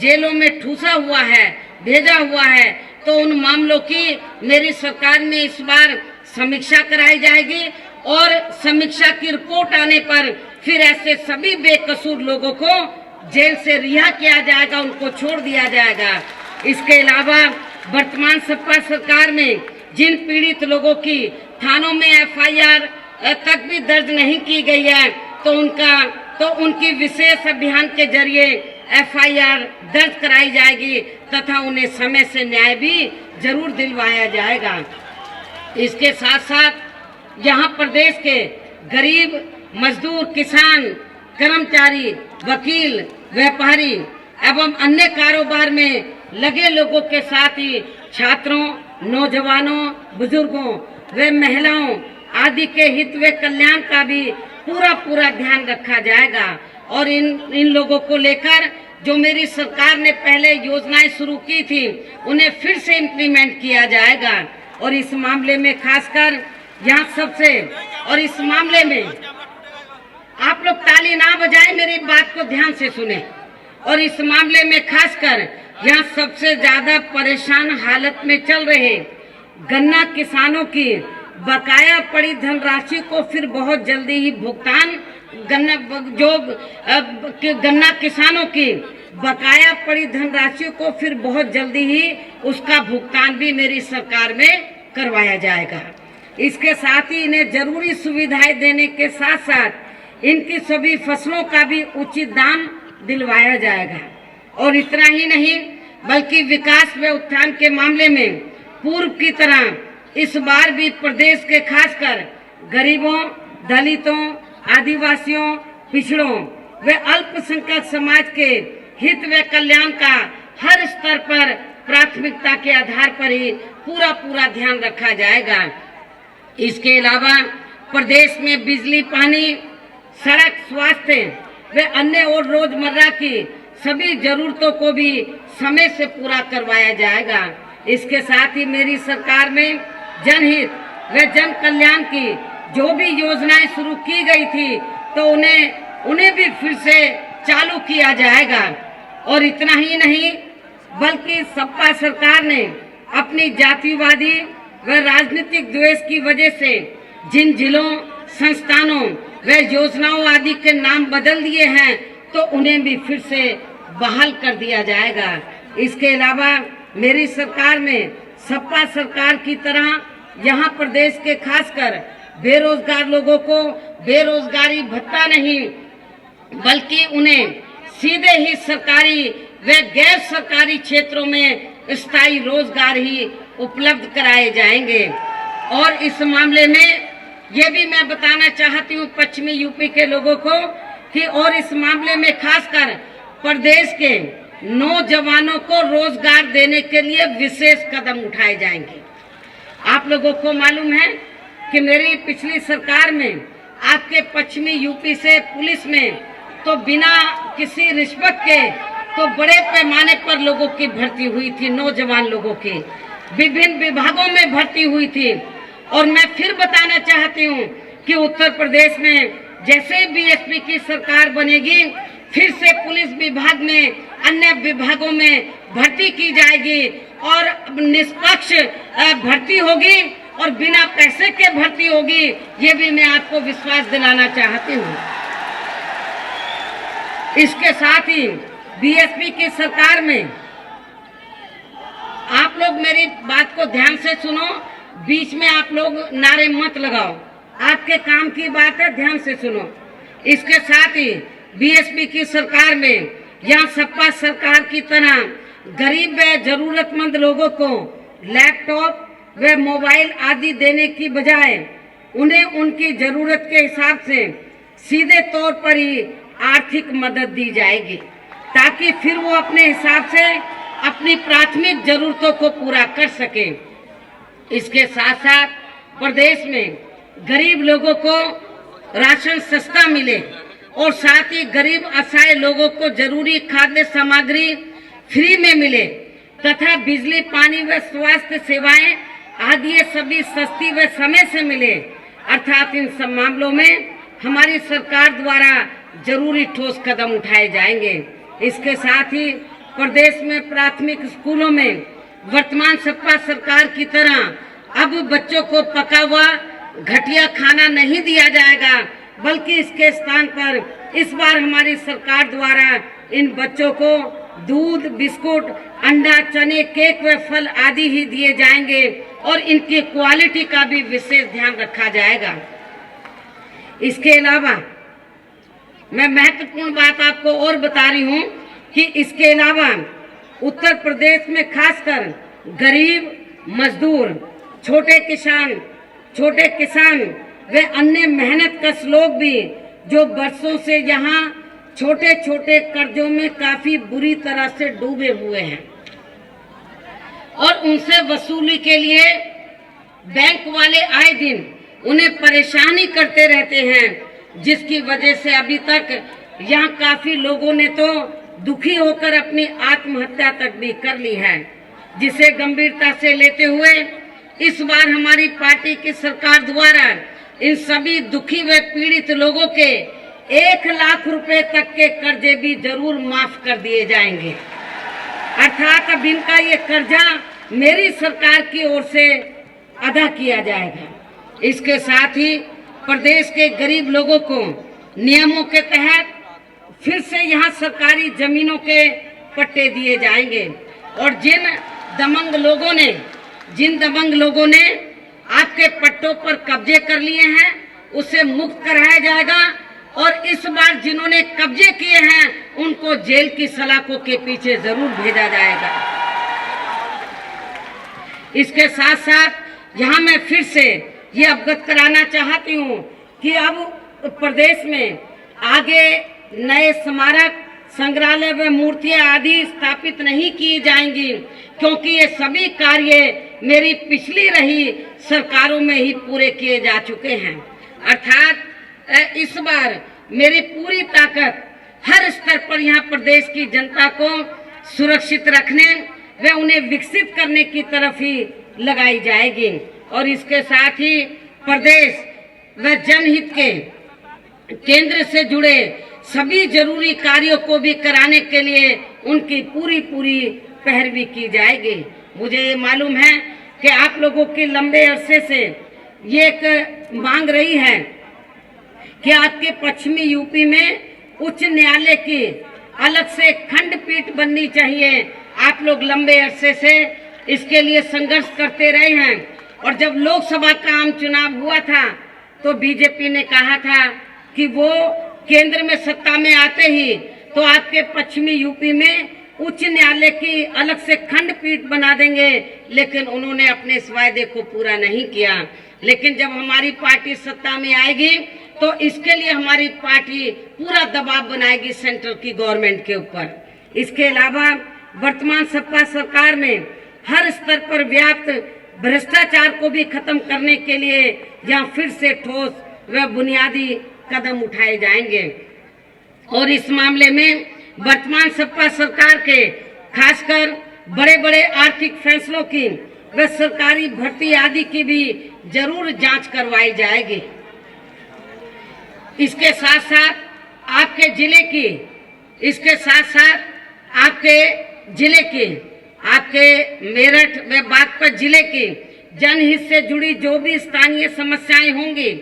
जेलों में ठूसा हुआ है, भेजा हुआ है, तो उन मामलों की मेरी सरकार में इस बार समीक्षा कराई जाएगी और समीक्षा की रिपोर्ट आने पर फिर ऐसे सभी बेकसूर लोगों को जेल से रिहा किया जाएगा, उनको छोड़ दिया जाएगा। इसके अलावा वर्तमान सपा सरकार में जिन पीड़ित लोगों की थानों में एफआईआर तक भी दर्ज नहीं की गई है तो उनकी विशेष अभियान के जरिए एफआईआर दर्ज कराई जाएगी तथा उन्हें समय से न्याय भी जरूर दिलवाया जाएगा। इसके साथ साथ यहाँ प्रदेश के गरीब, मजदूर, किसान, कर्मचारी, वकील, व्यापारी एवं अन्य कारोबार में लगे लोगों के साथ ही छात्रों, नौजवानों, बुजुर्गों व महिलाओं आदि के हित व कल्याण का भी पूरा ध्यान रखा जाएगा और इन लोगों को लेकर जो मेरी सरकार ने पहले योजनाएं शुरू की थी उन्हें फिर से इम्प्लीमेंट किया जाएगा। और इस मामले में खासकर यहाँ सबसे, और इस मामले में आप लोग ताली ना बजाएं, मेरी बात को ध्यान से सुने। और इस मामले में खासकर यहाँ सबसे ज्यादा परेशान हालत में चल रहे गन्ना किसानों की बकाया पड़ी धनराशि को फिर बहुत जल्दी ही भुगतान, गन्ना किसानों की बकाया पड़ी धनराशि को फिर बहुत जल्दी ही उसका भुगतान भी मेरी सरकार में करवाया जाएगा। इसके साथ ही इन्हें जरूरी सुविधाएं देने के साथ साथ इनकी सभी फसलों का भी उचित दाम दिलवाया जाएगा। और इतना ही नहीं बल्कि विकास व उत्थान के मामले में पूर्व की तरह इस बार भी प्रदेश के खासकर गरीबों, दलितों, आदिवासियों, पिछड़ों व अल्पसंख्यक समाज के हित व कल्याण का हर स्तर पर प्राथमिकता के आधार पर ही पूरा ध्यान रखा जाएगा। इसके अलावा प्रदेश में बिजली, पानी, सड़क, स्वास्थ्य व अन्य और रोजमर्रा की सभी जरूरतों को भी समय से पूरा करवाया जाएगा। इसके साथ ही मेरी सरकार में जनहित व जन कल्याण की जो भी योजनाएं शुरू की गई थी तो उन्हें भी फिर से चालू किया जाएगा। और इतना ही नहीं बल्कि सपा सरकार ने अपनी जातिवादी व राजनीतिक द्वेष की वजह से जिन जिलों, संस्थानों व योजनाओं आदि के नाम बदल दिए हैं तो उन्हें भी फिर से बहाल कर दिया जाएगा। इसके अलावा मेरी सरकार में सपा सरकार की तरह यहाँ प्रदेश के खासकर बेरोजगार लोगों को बेरोजगारी भत्ता नहीं बल्कि उन्हें सीधे ही सरकारी व गैर सरकारी क्षेत्रों में स्थायी रोजगार ही उपलब्ध कराए जाएंगे। और इस मामले में ये भी मैं बताना चाहती हूँ पश्चिमी यूपी के लोगों को कि और इस मामले में खासकर प्रदेश के नौजवानों को रोजगार देने के लिए विशेष कदम उठाए जाएंगे। आप लोगों को मालूम है कि मेरी पिछली सरकार में आपके पश्चिमी यूपी से पुलिस में तो बिना किसी रिश्वत के तो बड़े पैमाने पर लोगों की भर्ती हुई थी, नौजवान लोगों की विभिन्न विभागों में भर्ती हुई थी। और मैं फिर बताना चाहती हूँ कि उत्तर प्रदेश में जैसे ही बीएसपी की सरकार बनेगी फिर से पुलिस विभाग में, अन्य विभागों में भर्ती की जाएगी और निष्पक्ष भर्ती होगी और बिना पैसे के भर्ती होगी, ये भी मैं आपको विश्वास दिलाना चाहती हूँ। इसके साथ ही बीएसपी की सरकार में आप लोग मेरी बात को ध्यान से सुनो, बीच में आप लोग नारे मत लगाओ, आपके काम की बात है, ध्यान से सुनो। इसके साथ ही बीएसपी की सरकार में यहाँ सपा सरकार की तरह गरीब व जरूरतमंद लोगों को लैपटॉप व मोबाइल आदि देने की बजाय उन्हें उनकी जरूरत के हिसाब से सीधे तौर पर ही आर्थिक मदद दी जाएगी ताकि फिर वो अपने हिसाब से अपनी प्राथमिक जरूरतों को पूरा कर सके। इसके साथ साथ प्रदेश में गरीब लोगों को राशन सस्ता मिले और साथ ही गरीब असहाय लोगों को जरूरी खाद्य सामग्री फ्री में मिले तथा बिजली, पानी व स्वास्थ्य सेवाएं आदि ये सभी सस्ती व समय से मिले। अर्थात इन सब मामलों में हमारी सरकार द्वारा जरूरी ठोस कदम उठाए जाएंगे। इसके साथ ही प्रदेश में प्राथमिक स्कूलों में वर्तमान सपा सरकार की तरह अब बच्चों को पका हुआ घटिया खाना नहीं दिया जाएगा, बल्कि इसके स्थान पर इस बार हमारी सरकार द्वारा इन बच्चों को दूध, बिस्कुट, अंडा, चने, केक व फल आदि ही दिए जाएंगे और इनकी क्वालिटी का भी विशेष ध्यान रखा जाएगा। इसके अलावा मैं महत्वपूर्ण बात आपको और बता रही हूँ कि इसके अलावा उत्तर प्रदेश में खासकर गरीब, मजदूर, छोटे किसान व अन्य मेहनतकश लोग भी जो बरसों से यहाँ छोटे छोटे कर्जों में काफी बुरी तरह से डूबे हुए हैं और उनसे वसूली के लिए बैंक वाले आए दिन उन्हें परेशानी करते रहते हैं, जिसकी वजह से अभी तक यहाँ काफी लोगों ने तो दुखी होकर अपनी आत्महत्या तक भी कर ली है, जिसे गंभीरता से लेते हुए इस बार हमारी पार्टी की सरकार द्वारा इन सभी दुखी व पीड़ित लोगों के 1 लाख रुपए तक के कर्जे भी जरूर माफ कर दिए जाएंगे। अर्थात अब इनका ये कर्जा मेरी सरकार की ओर से अदा किया जाएगा। इसके साथ ही प्रदेश के गरीब लोगों को नियमों के तहत फिर से यहाँ सरकारी जमीनों के पट्टे दिए जाएंगे और जिन दबंग लोगों ने आपके पट्टों पर कब्जे कर लिए हैं उसे मुक्त कराया जाएगा और इस बार जिन्होंने कब्जे किए हैं उनको जेल की सलाखों के पीछे जरूर भेजा जाएगा। इसके साथ साथ यहाँ मैं फिर से ये अवगत कराना चाहती हूँ कि अब प्रदेश में आगे नए स्मारक, संग्रहालय व मूर्तियां आदि स्थापित नहीं की जाएंगी, क्योंकि ये सभी कार्य मेरी पिछली रही सरकारों में ही पूरे किए जा चुके हैं। अर्थात इस बार मेरी पूरी ताकत हर स्तर पर यहाँ प्रदेश की जनता को सुरक्षित रखने व उन्हें विकसित करने की तरफ ही लगाई जाएगी और इसके साथ ही प्रदेश व जनहित के केंद्र से जुड़े सभी जरूरी कार्यों को भी कराने के लिए उनकी पूरी पैरवी की जाएगी। मुझे ये मालूम है कि आप लोगों की लंबे अरसे से ये एक मांग रही है कि आपके पश्चिमी यूपी में उच्च न्यायालय की अलग से खंडपीठ बननी चाहिए। आप लोग लंबे अरसे से इसके लिए संघर्ष करते रहे हैं और जब लोकसभा का आम चुनाव हुआ था तो बीजेपी ने कहा था कि वो केंद्र में सत्ता में आते ही तो आपके पश्चिमी यूपी में उच्च न्यायालय की अलग से खंडपीठ बना देंगे, लेकिन उन्होंने अपने इस वायदे को पूरा नहीं किया। लेकिन जब हमारी पार्टी सत्ता में आएगी तो इसके लिए हमारी पार्टी पूरा दबाव बनाएगी सेंट्रल की गवर्नमेंट के ऊपर। इसके अलावा वर्तमान सपा सरकार में हर स्तर पर व्याप्त भ्रष्टाचार को भी खत्म करने के लिए यहाँ फिर से ठोस व बुनियादी कदम उठाए जाएंगे और इस मामले में वर्तमान सपा सरकार के खासकर बड़े बड़े आर्थिक फैसलों की व सरकारी भर्ती आदि की भी जरूर जांच करवाई जाएगी। इसके साथ साथ आपके जिले की आपके मेरठ व बागपत जिले की जनहित से जुड़ी जो भी स्थानीय समस्याएं होंगी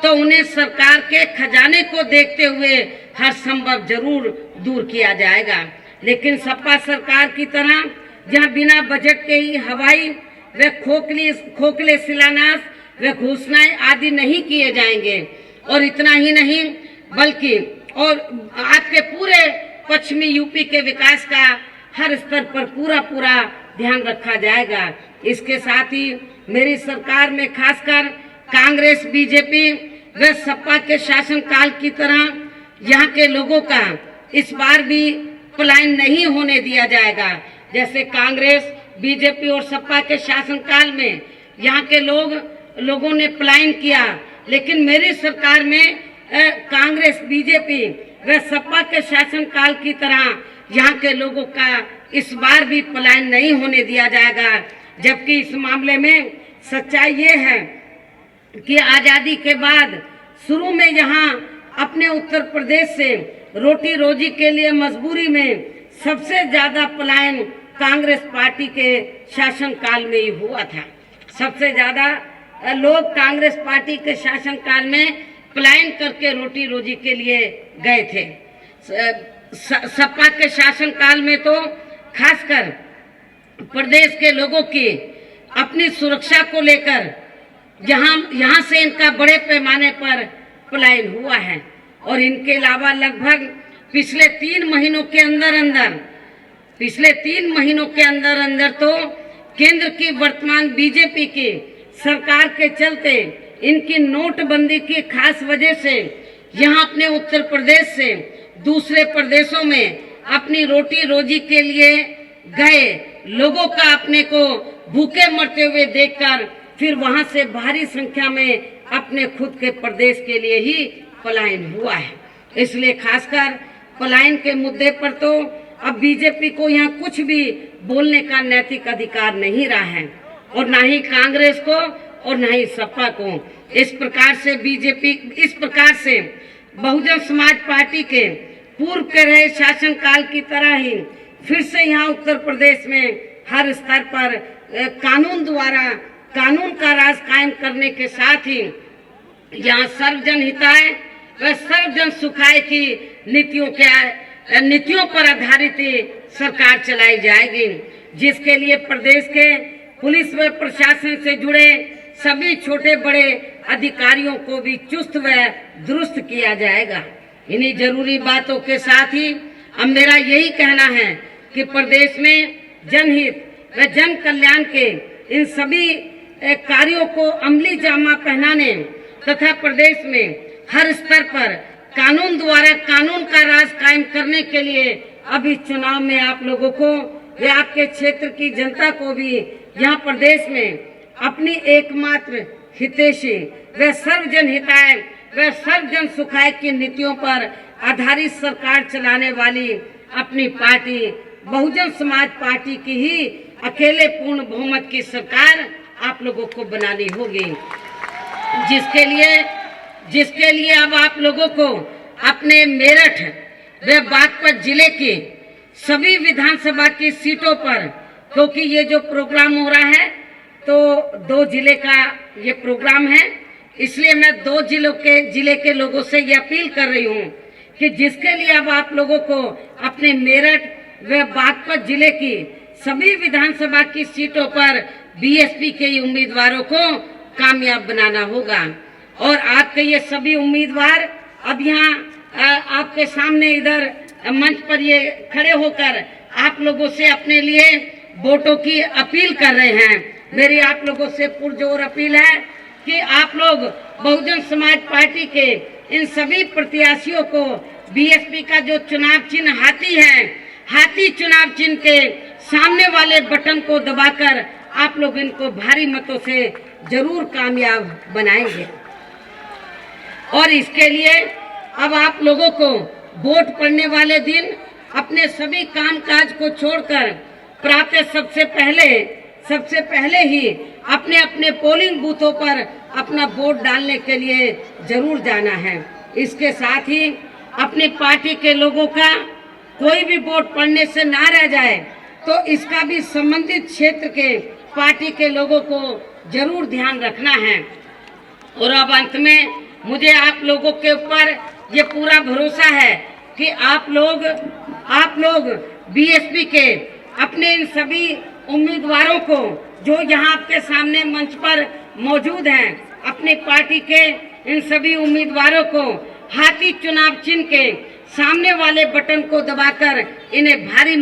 तो उन्हें सरकार के खजाने को देखते हुए हर संभव जरूर दूर किया जाएगा। लेकिन सपा सरकार की तरह जहां बिना बजट के ही हवाई व खोखले शिलान्यास व घोषणाएं आदि नहीं किए जाएंगे और इतना ही नहीं बल्कि और आपके पूरे पश्चिमी यूपी के विकास का हर स्तर पर पूरा ध्यान रखा जाएगा। इसके साथ ही मेरी सरकार में खासकर कांग्रेस, बीजेपी व सपा के शासनकाल की तरह यहाँ के लोगों का इस बार भी पलायन नहीं होने दिया जाएगा। जैसे कांग्रेस, बीजेपी और सपा के शासनकाल में यहाँ के लोगों ने पलायन किया, लेकिन मेरी सरकार में कांग्रेस, बीजेपी व सपा के शासनकाल की तरह यहाँ के लोगों का इस बार भी पलायन नहीं होने दिया जाएगा। जबकि इस मामले में सच्चाई ये है कि आजादी के बाद शुरू में यहाँ अपने उत्तर प्रदेश से रोटी रोजी के लिए मजबूरी में सबसे ज्यादा पलायन कांग्रेस पार्टी के शासनकाल में ही हुआ था। सबसे ज्यादा लोग कांग्रेस पार्टी के शासनकाल में पलायन करके रोटी रोजी के लिए गए थे। सपा के शासनकाल में तो खासकर प्रदेश के लोगों की अपनी सुरक्षा को लेकर यहाँ से इनका बड़े पैमाने पर पलायन हुआ है और इनके अलावा लगभग पिछले 3 महीनों के अंदर तो केंद्र की वर्तमान बीजेपी की सरकार के चलते इनकी नोटबंदी की खास वजह से यहाँ अपने उत्तर प्रदेश से दूसरे प्रदेशों में अपनी रोटी रोजी के लिए गए लोगों का अपने को भूखे मरते हुए देखकर फिर वहां से भारी संख्या में अपने खुद के प्रदेश के लिए ही पलायन हुआ है। इसलिए खासकर पलायन के मुद्दे पर तो अब बीजेपी को यहाँ कुछ भी बोलने का नैतिक अधिकार नहीं रहा है, और ना ही कांग्रेस को और ना ही सपा को। इस प्रकार से बहुजन समाज पार्टी के पूर्व के रहे शासनकाल की तरह ही फिर से यहाँ उत्तर प्रदेश में हर स्तर पर कानून का राज कायम करने के साथ ही यहाँ सर्वजन हिताय व सर्वजन सुखाय की नीतियों पर आधारित सरकार चलाई जाएगी, जिसके लिए प्रदेश के पुलिस व प्रशासन से जुड़े सभी छोटे बड़े अधिकारियों को भी चुस्त व दुरुस्त किया जाएगा। इन्हीं जरूरी बातों के साथ ही अब मेरा यही कहना है कि प्रदेश में जनहित व जन कल्याण के इन सभी कार्यों को अमली जामा पहनाने तथा प्रदेश में हर स्तर पर कानून द्वारा कानून का राज कायम करने के लिए अब इस चुनाव में आप लोगों को व आपके क्षेत्र की जनता को भी यहाँ प्रदेश में अपनी एकमात्र हितैषी व सर्वजन हिताय व सर्वजन सुखाय की नीतियों पर आधारित सरकार चलाने वाली अपनी पार्टी बहुजन समाज पार्टी की ही अकेले पूर्ण बहुमत की सरकार आप लोगों को बनानी होगी, जिसके लिए अब आप लोगों को अपने मेरठ व बागपत जिले की सभी विधानसभा की सीटों पर, क्योंकि ये जो प्रोग्राम हो रहा है तो 2 जिले का ये प्रोग्राम है, इसलिए मैं 2 जिले के लोगों से ये अपील कर रही हूँ कि जिसके लिए अब आप लोगों को अपने मेरठ व बागपत जिले की सभी विधानसभा की सीटों पर बीएसपी के उम्मीदवारों को कामयाब बनाना होगा। और आपके ये सभी उम्मीदवार अब यहाँ आपके सामने इधर मंच पर ये खड़े होकर आप लोगों से अपने लिए वोटों की अपील कर रहे हैं। मेरी आप लोगों से पुरजोर अपील है कि आप लोग बहुजन समाज पार्टी के इन सभी प्रत्याशियों को बीएसपी का जो चुनाव चिन्ह हाथी है, हाथी चुनाव चिन्ह के सामने वाले बटन को दबाकर आप लोग इनको भारी मतों से जरूर कामयाब बनाएंगे। और इसके लिए अब आप लोगों को वोट पड़ने वाले दिन अपने सभी कामकाज को छोड़कर प्रातः सबसे पहले ही अपने अपने पोलिंग बूथों पर अपना वोट डालने के लिए जरूर जाना है। इसके साथ ही अपनी पार्टी के लोगों का कोई भी वोट पड़ने से ना रह जाए तो इसका भी संबंधित क्षेत्र के पार्टी के लोगों को जरूर ध्यान रखना है। और अब अंत में मुझे आप लोगों के ऊपर ये पूरा भरोसा है कि आप लोग बीएसपी के अपने इन सभी उम्मीदवारों को जो यहाँ आपके सामने मंच पर मौजूद हैं, अपनी पार्टी के इन सभी उम्मीदवारों को हाथी चुनाव चिन्ह के सामने वाले बटन को दबाकर इन्हें भारी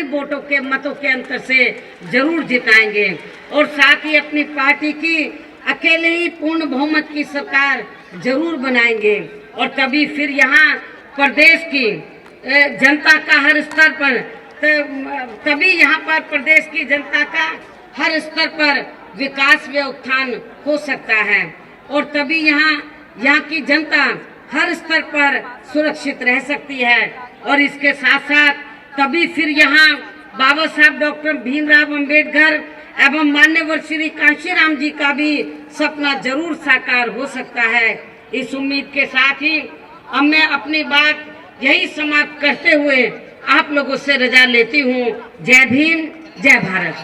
वोटों के मतों के अंतर से जरूर जिताएंगे। और साथ ही अपनी पार्टी की अकेले ही पूर्ण बहुमत की सरकार जरूर बनाएंगे। और तभी फिर यहाँ प्रदेश की जनता का हर स्तर पर तभी यहाँ पर प्रदेश की जनता का हर स्तर पर विकास व उत्थान हो सकता है। और तभी यहाँ की जनता हर स्तर पर सुरक्षित रह सकती है। और इसके साथ साथ तभी फिर यहाँ बाबा साहब डॉक्टर भीमराव अंबेडकर एवं मान्यवर श्री कांशीराम जी का भी सपना जरूर साकार हो सकता है। इस उम्मीद के साथ ही अब मैं अपनी बात यही समाप्त करते हुए आप लोगों से रजा लेती हूँ। जय भीम, जय भारत।